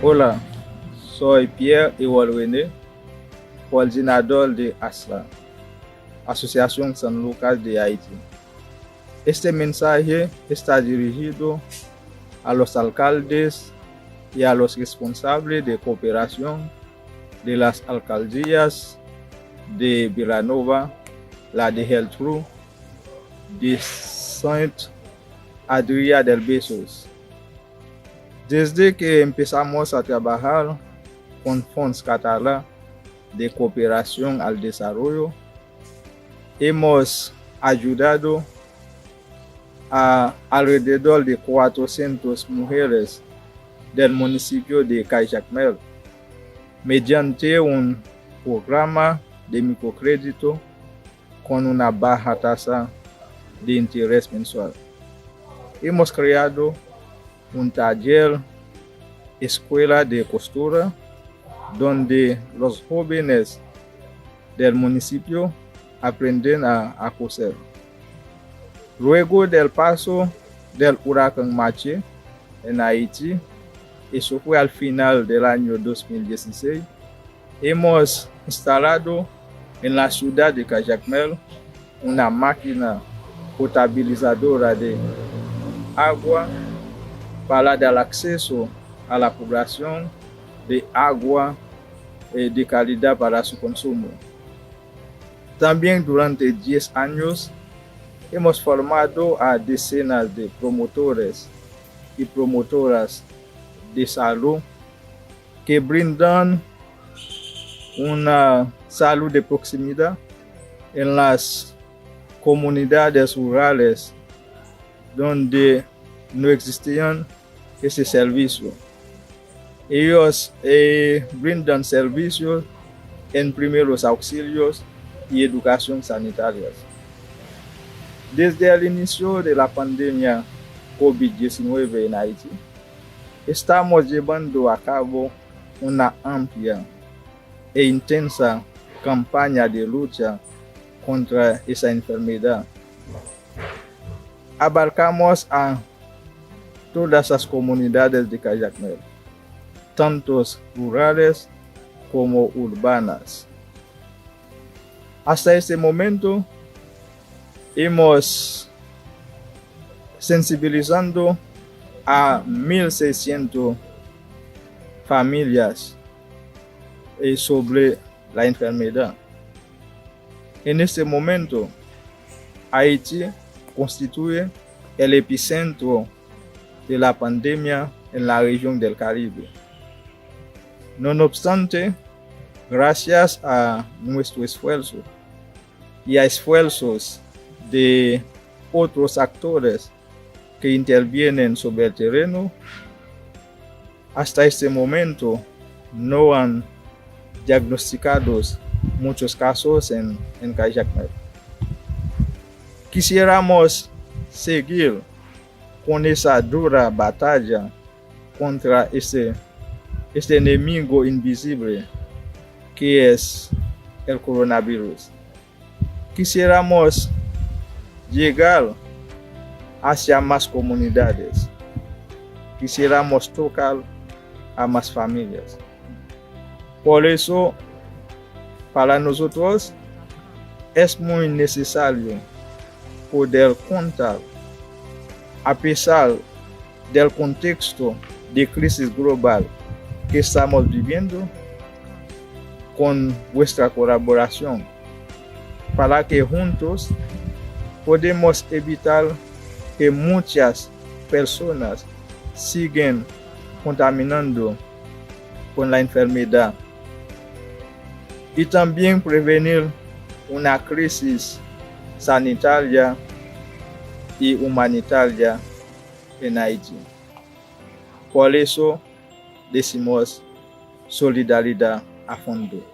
Hola, soy Pierre Ewolwene, coordinador de ASLA, Asociación San Lucas de Haití. Este mensaje está dirigido a los alcaldes y a los responsables de cooperación de las alcaldías de Villanova, la de Geltrú, de Saint-Adrien del Besós. Desde que empezamos a trabajar con Fonds Catalán de Cooperación al Desarrollo, hemos ayudado a alrededor de 400 mujeres del municipio de Cajatamel mediante un programa de microcrédito con una baja tasa de interés mensual. Hemos creado un taller escuela de costura donde los jóvenes del municipio aprenden a coser. Luego del paso del huracán Mache en Haití, eso fue al final del año 2016, hemos instalado en la ciudad de Cajatamel una máquina potabilizadora de agua para dar acceso a la población de agua de calidad para su consumo. También durante 10 años hemos formado a decenas de promotores y promotoras de salud que brindan una salud de proximidad en las comunidades rurales donde no existían ese servicio. Ellos brindan servicios en primeros auxilios y educación sanitaria. Desde el inicio de la pandemia COVID-19 en Haití, estamos llevando a cabo una amplia e intensa campaña de lucha contra esa enfermedad. Abarcamos a todas las comunidades de Cajatamel, tanto rurales como urbanas. Hasta este momento hemos sensibilizado a 1,600 familias sobre la enfermedad. En este momento, Haití constituye el epicentro de la pandemia en la región del Caribe. No obstante, gracias a nuestro esfuerzo y a esfuerzos de otros actores que intervienen sobre el terreno, hasta este momento no han diagnosticado muchos casos en Cajatamel. Quisiéramos seguir con esa dura batalla contra este enemigo invisible que es el coronavirus. Quisiéramos llegar hacia más comunidades. Quisiéramos tocar a más familias. Por eso, para nosotros es muy necesario poder contar, a pesar del contexto de crisis global que estamos viviendo, con vuestra colaboración para que juntos podemos evitar que muchas personas sigan contaminando con la enfermedad y también prevenir una crisis sanitaria y humanitaria en Haití. Por eso decimos solidaridad a fondo.